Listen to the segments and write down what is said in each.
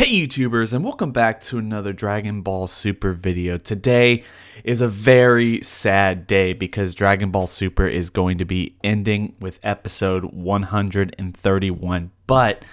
Hey YouTubers, and welcome back to another Dragon Ball Super video. Today is a very sad day because Dragon Ball Super is going to be ending with episode 131, but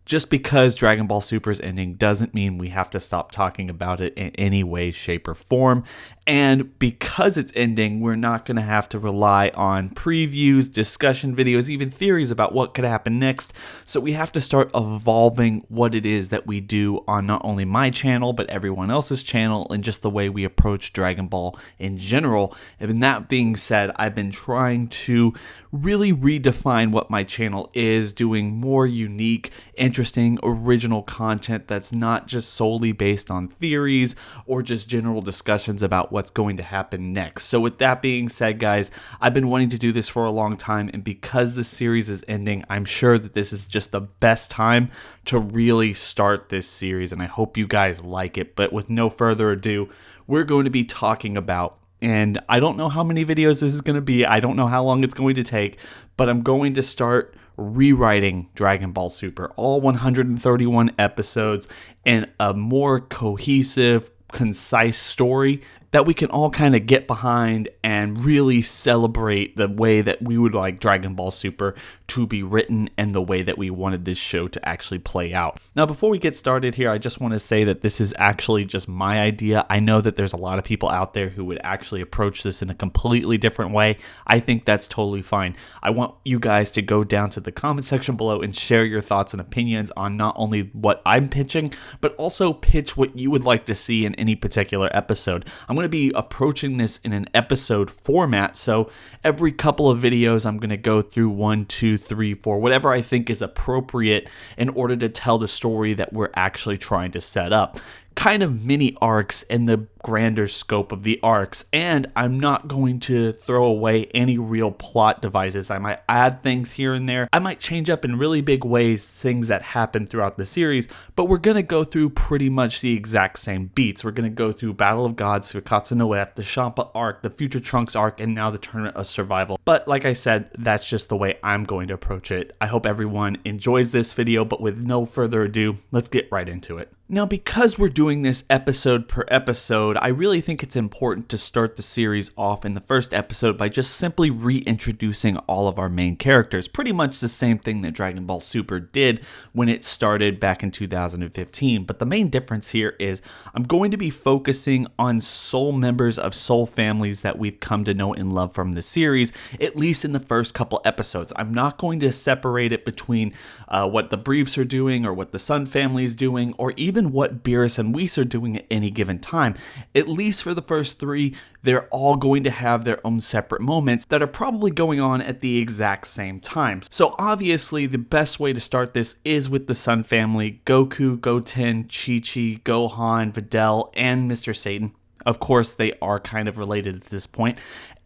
just because Dragon Ball Super is ending doesn't mean we have to stop talking about it in any way, shape, or form. And because it's ending, we're not going to have to rely on previews, discussion videos, even theories about what could happen next. So we have to start evolving what it is that we do on not only my channel, but everyone else's channel, and just the way we approach Dragon Ball in general. And that being said, I've been trying to really redefine what my channel is, doing more unique, interesting, original content that's not just solely based on theories or just general discussions about what's going to happen next. So with that being said, guys, I've been wanting to do this for a long time, and because the series is ending, I'm sure that this is just the best time to really start this series, and I hope you guys like it. But with no further ado, we're going to be talking about, and I don't know how many videos this is going to be, I don't know how long it's going to take, but I'm going to start rewriting Dragon Ball Super, all 131 episodes, and a more cohesive, concise story that we can all kind of get behind and really celebrate the way that we would like Dragon Ball Super to be written and the way that we wanted this show to actually play out. Now, before we get started here, I just want to say that this is actually just my idea. I know that there's a lot of people out there who would actually approach this in a completely different way. I think that's totally fine. I want you guys to go down to the comment section below and share your thoughts and opinions on not only what I'm pitching, but also pitch what you would like to see in any particular episode. I'm going to be approaching this in an episode format, so every couple of videos I'm going to go through 1, 2, 3, 4, whatever I think is appropriate in order to tell the story that we're actually trying to set up. Kind of mini arcs in the grander scope of the arcs, and I'm not going to throw away any real plot devices. I might add things here and there. I might change up in really big ways things that happen throughout the series, but we're going to go through pretty much the exact same beats. We're going to go through Battle of Gods, Fukkatsu no F, the Champa arc, the Future Trunks arc, and now the Tournament of Survival. But like I said, that's just the way I'm going to approach it. I hope everyone enjoys this video, but with no further ado, let's get right into it. Now, because we're doing this episode per episode, I really think it's important to start the series off in the first episode by just simply reintroducing all of our main characters. Pretty much the same thing that Dragon Ball Super did when it started back in 2015. But the main difference here is I'm going to be focusing on soul members of soul families that we've come to know and love from the series, at least in the first couple episodes. I'm not going to separate it between what the Briefs are doing or what the Sun family is doing, or even what Beerus and Whis are doing at any given time. At least for the first three, they're all going to have their own separate moments that are probably going on at the exact same time. So obviously, the best way to start this is with the Sun family: Goku, Goten, Chi-Chi, Gohan, Videl, and Mr. Satan. Of course, they are kind of related at this point,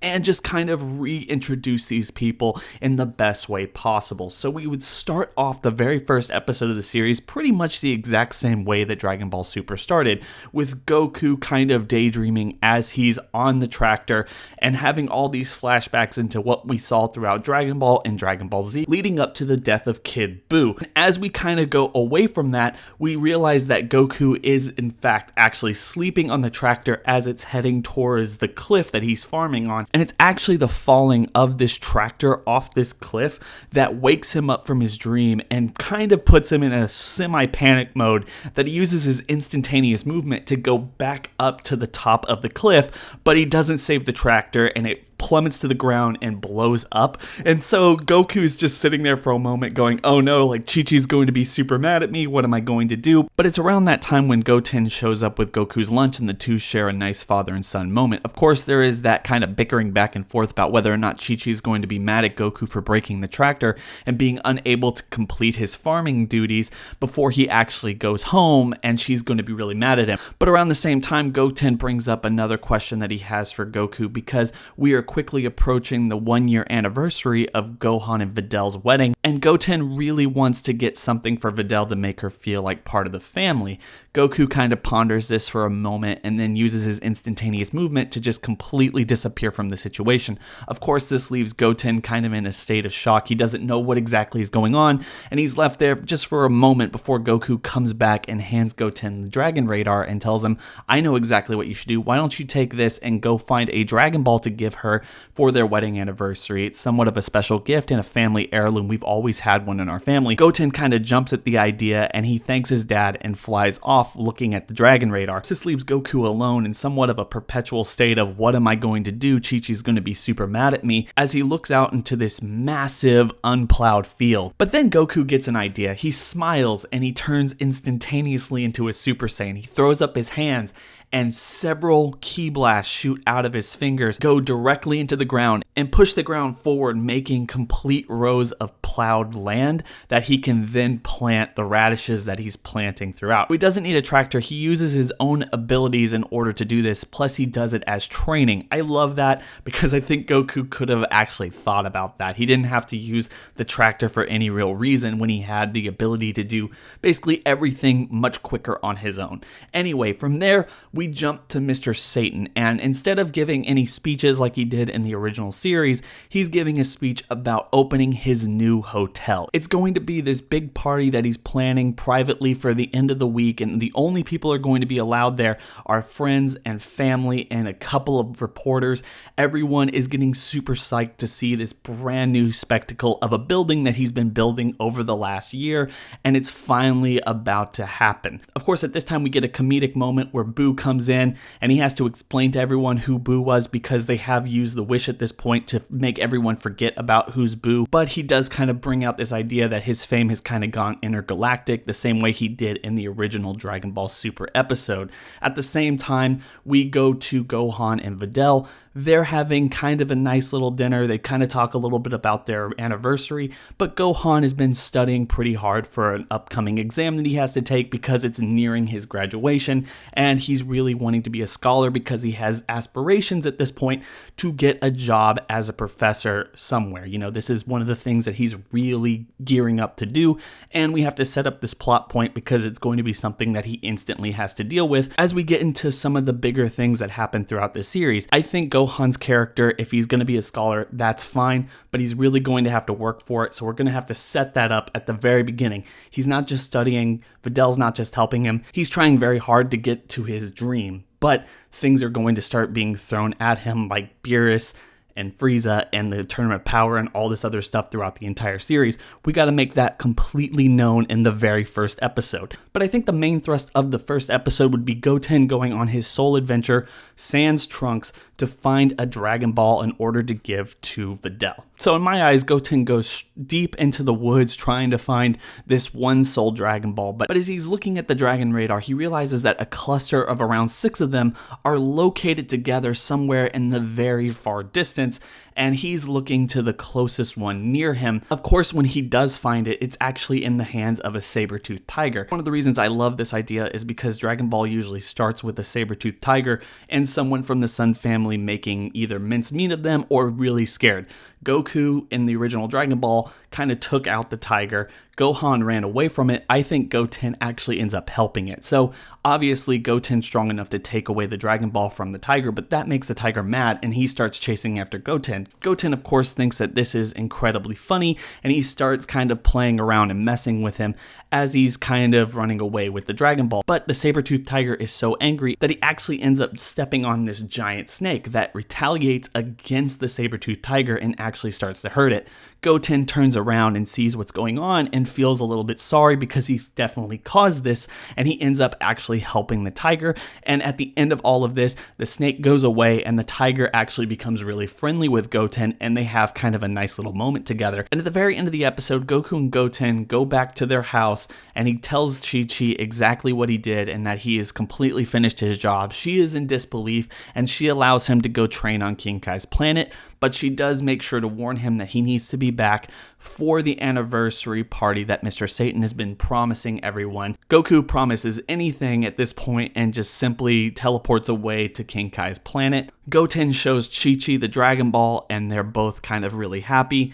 and just kind of reintroduce these people in the best way possible. So we would start off the very first episode of the series pretty much the exact same way that Dragon Ball Super started, with Goku kind of daydreaming as he's on the tractor and having all these flashbacks into what we saw throughout Dragon Ball and Dragon Ball Z, leading up to the death of Kid Buu. And as we kind of go away from that, we realize that Goku is in fact actually sleeping on the tractor as it's heading towards the cliff that he's farming on. And it's actually the falling of this tractor off this cliff that wakes him up from his dream and kind of puts him in a semi-panic mode that he uses his instantaneous movement to go back up to the top of the cliff, but he doesn't save the tractor and it plummets to the ground and blows up. And so Goku's just sitting there for a moment going, oh no, like Chi-Chi's going to be super mad at me, what am I going to do? But it's around that time when Goten shows up with Goku's lunch and the two share a nice father and son moment. Of course, there is that kind of bickering back and forth about whether or not Chi-Chi is going to be mad at Goku for breaking the tractor and being unable to complete his farming duties before he actually goes home, and she's going to be really mad at him. But around the same time, Goten brings up another question that he has for Goku, because we are quickly approaching the 1-year anniversary of Gohan and Videl's wedding, and Goten really wants to get something for Videl to make her feel like part of the family. Goku kind of ponders this for a moment and then uses his instantaneous movement to just completely disappear from the situation. Of course, this leaves Goten kind of in a state of shock. He doesn't know what exactly is going on, and he's left there just for a moment before Goku comes back and hands Goten the Dragon Radar and tells him, I know exactly what you should do. Why don't you take this and go find a Dragon Ball to give her for their wedding anniversary? It's somewhat of a special gift and a family heirloom. We've always had one in our family. Goten kind of jumps at the idea and he thanks his dad and flies off looking at the Dragon Radar. This leaves Goku alone in somewhat of a perpetual state of what am I going to do? Chi-Chi's going to be super mad at me as he looks out into this massive unplowed field. But then Goku gets an idea. He smiles and he turns instantaneously into a Super Saiyan. He throws up his hands and several ki blasts shoot out of his fingers, go directly into the ground, and push the ground forward, making complete rows of plowed land that he can then plant the radishes that he's planting throughout. He doesn't need a tractor. He uses his own abilities in order to do this, plus he does it as training. I love that because I think Goku could have actually thought about that. He didn't have to use the tractor for any real reason when he had the ability to do basically everything much quicker on his own. Anyway, from there, we jump to Mr. Satan, and instead of giving any speeches like he did in the original series, he's giving a speech about opening his new hotel. It's going to be this big party that he's planning privately for the end of the week, and the only people are going to be allowed there are friends and family and a couple of reporters. Everyone is getting super psyched to see this brand new spectacle of a building that he's been building over the last year, and it's finally about to happen. Of course, at this time we get a comedic moment where Boo comes in and he has to explain to everyone who Boo was because they have used the wish at this point to make everyone forget about who's Boo. But he does kind of bring out this idea that his fame has kind of gone intergalactic the same way he did in the original Dragon Ball Super episode. At the same time, we go to Gohan and Videl. They're having kind of a nice little dinner. They kind of talk a little bit about their anniversary, but Gohan has been studying pretty hard for an upcoming exam that he has to take because it's nearing his graduation, and he's really wanting to be a scholar because he has aspirations at this point to get a job as a professor somewhere. You know, this is one of the things that he's really gearing up to do, and we have to set up this plot point because it's going to be something that he instantly has to deal with as we get into some of the bigger things that happen throughout the series. I think Gohan's character, if he's going to be a scholar, that's fine, but he's really going to have to work for it, so we're going to have to set that up at the very beginning. He's not just studying, Videl's not just helping him, he's trying very hard to get to his dream, but things are going to start being thrown at him like Beerus and Frieza and the Tournament of Power and all this other stuff throughout the entire series. We got to make that completely known in the very first episode. But I think the main thrust of the first episode would be Goten going on his sole adventure, sans Trunks, to find a Dragon Ball in order to give to Videl. So in my eyes, Goten goes deep into the woods trying to find this one soul Dragon Ball. But as he's looking at the Dragon Radar, he realizes that a cluster of around 6 of them are located together somewhere in the very far distance, and he's looking to the closest one near him. Of course, when he does find it, it's actually in the hands of a saber-toothed tiger. One of the reasons I love this idea is because Dragon Ball usually starts with a saber-toothed tiger and someone from the Sun family making either mincemeat of them or really scared. Goku in the original Dragon Ball kind of took out the tiger. Gohan ran away from it. I think Goten actually ends up helping it. So obviously Goten's strong enough to take away the Dragon Ball from the tiger, but that makes the tiger mad and he starts chasing after Goten. Goten of course thinks that this is incredibly funny and he starts kind of playing around and messing with him as he's kind of running away with the Dragon Ball. But the saber-toothed tiger is so angry that he actually ends up stepping on this giant snake that retaliates against the saber-toothed tiger and actually starts to hurt it. Goten turns around and sees what's going on and feels a little bit sorry because he's definitely caused this, and he ends up actually helping the tiger. And at the end of all of this, the snake goes away and the tiger actually becomes really friendly with Goten, and they have kind of a nice little moment together. And at the very end of the episode, Goku and Goten go back to their house and he tells Chi-Chi exactly what he did and that he has completely finished his job. She is in disbelief and she allows him to go train on King Kai's planet, but she does make sure to warn him that he needs to be back for the anniversary party that Mr. Satan has been promising everyone. Goku promises anything at this point and just simply teleports away to King Kai's planet. Goten shows Chi-Chi the Dragon Ball and they're both kind of really happy.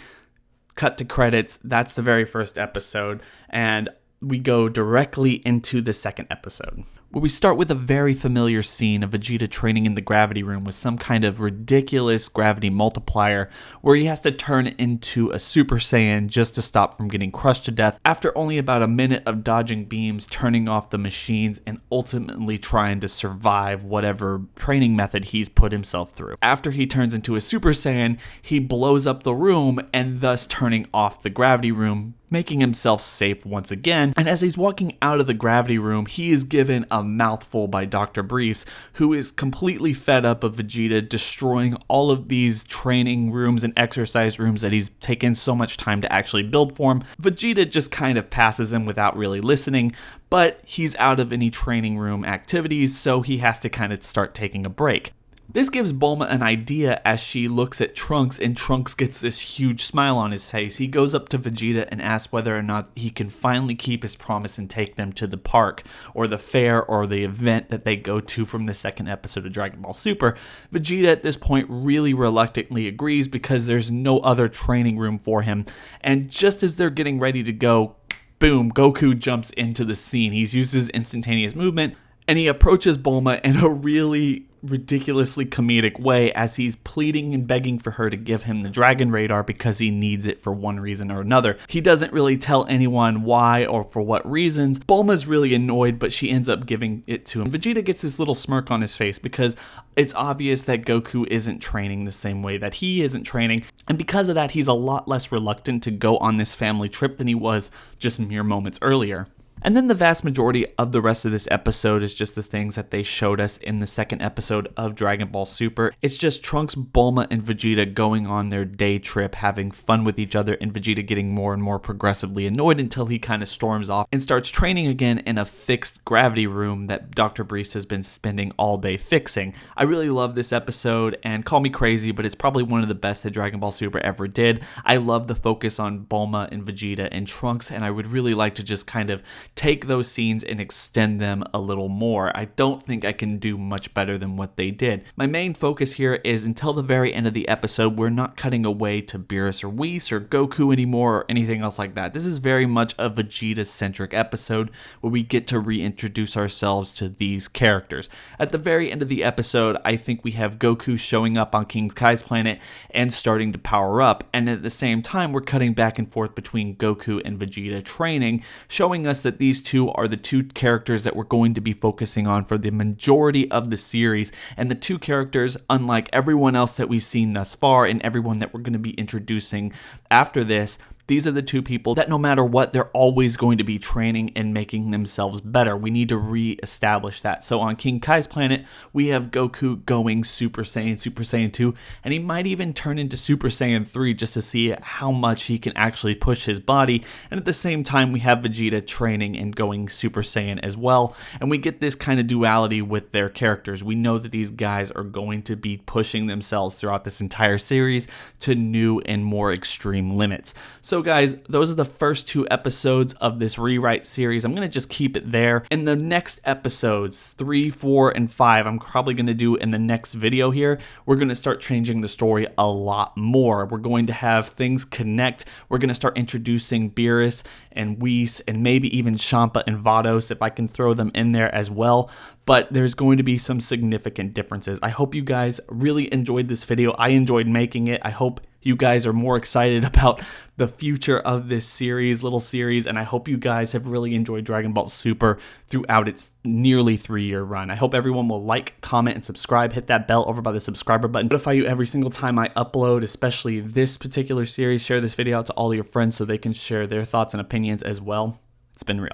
Cut to credits. That's the very first episode, and we go directly into the second episode, where we start with a very familiar scene of Vegeta training in the gravity room with some kind of ridiculous gravity multiplier where he has to turn into a Super Saiyan just to stop from getting crushed to death after only about a minute of dodging beams, turning off the machines, and ultimately trying to survive whatever training method he's put himself through. After he turns into a Super Saiyan, he blows up the room and thus turning off the gravity room, making himself safe once again. And as he's walking out of the gravity room, he is given a mouthful by Dr. Briefs, who is completely fed up of Vegeta destroying all of these training rooms and exercise rooms that he's taken so much time to actually build for him. Vegeta just kind of passes him without really listening, but he's out of any training room activities, so he has to kind of start taking a break. This gives Bulma an idea as she looks at Trunks, and Trunks gets this huge smile on his face. He goes up to Vegeta and asks whether or not he can finally keep his promise and take them to the park or the fair or the event that they go to from the second episode of Dragon Ball Super. Vegeta at this point really reluctantly agrees because there's no other training room for him, and just as they're getting ready to go, boom, Goku jumps into the scene. He uses instantaneous movement and he approaches Bulma in a really ridiculously comedic way as he's pleading and begging for her to give him the Dragon Radar because he needs it for one reason or another. He doesn't really tell anyone why or for what reasons. Bulma's really annoyed, but she ends up giving it to him. Vegeta gets this little smirk on his face because it's obvious that Goku isn't training the same way that he isn't training, and because of that, he's a lot less reluctant to go on this family trip than he was just mere moments earlier. And then the vast majority of the rest of this episode is just the things that they showed us in the second episode of Dragon Ball Super. It's just Trunks, Bulma, and Vegeta going on their day trip, having fun with each other, and Vegeta getting more and more progressively annoyed until he kind of storms off and starts training again in a fixed gravity room that Dr. Briefs has been spending all day fixing. I really love this episode, and call me crazy, but it's probably one of the best that Dragon Ball Super ever did. I love the focus on Bulma and Vegeta and Trunks, and I would really like to just kind of take those scenes and extend them a little more. I don't think I can do much better than what they did. My main focus here is until the very end of the episode, we're not cutting away to Beerus or Whis or Goku anymore or anything else like that. This is very much a Vegeta-centric episode where we get to reintroduce ourselves to these characters. At the very end of the episode, I think we have Goku showing up on King Kai's planet and starting to power up, and at the same time, we're cutting back and forth between Goku and Vegeta training, showing us that these two are the two characters that we're going to be focusing on for the majority of the series, and the two characters, unlike everyone else that we've seen thus far and everyone that we're going to be introducing after this, these are the two people that no matter what, they're always going to be training and making themselves better. We need to re-establish that. So on King Kai's planet, we have Goku going Super Saiyan 2, and he might even turn into Super Saiyan 3 just to see how much he can actually push his body. And at the same time, we have Vegeta training and going Super Saiyan as well. And we get this kind of duality with their characters. We know that these guys are going to be pushing themselves throughout this entire series to new and more extreme limits. So guys, those are the first two episodes of this rewrite series. I'm going to just keep it there. In the next episodes, 3, 4, and 5, I'm probably going to do in the next video here, we're going to start changing the story a lot more. We're going to have things connect. We're going to start introducing Beerus and Whis and maybe even Champa and Vados if I can throw them in there as well. But there's going to be some significant differences. I hope you guys really enjoyed this video. I enjoyed making it. I hope you guys are more excited about the future of this little series, and I hope you guys have really enjoyed Dragon Ball Super throughout its nearly 3-year run. I hope everyone will like, comment, and subscribe. Hit that bell over by the subscriber button. Notify you every single time I upload, especially this particular series. Share this video out to all your friends so they can share their thoughts and opinions as well. It's been real.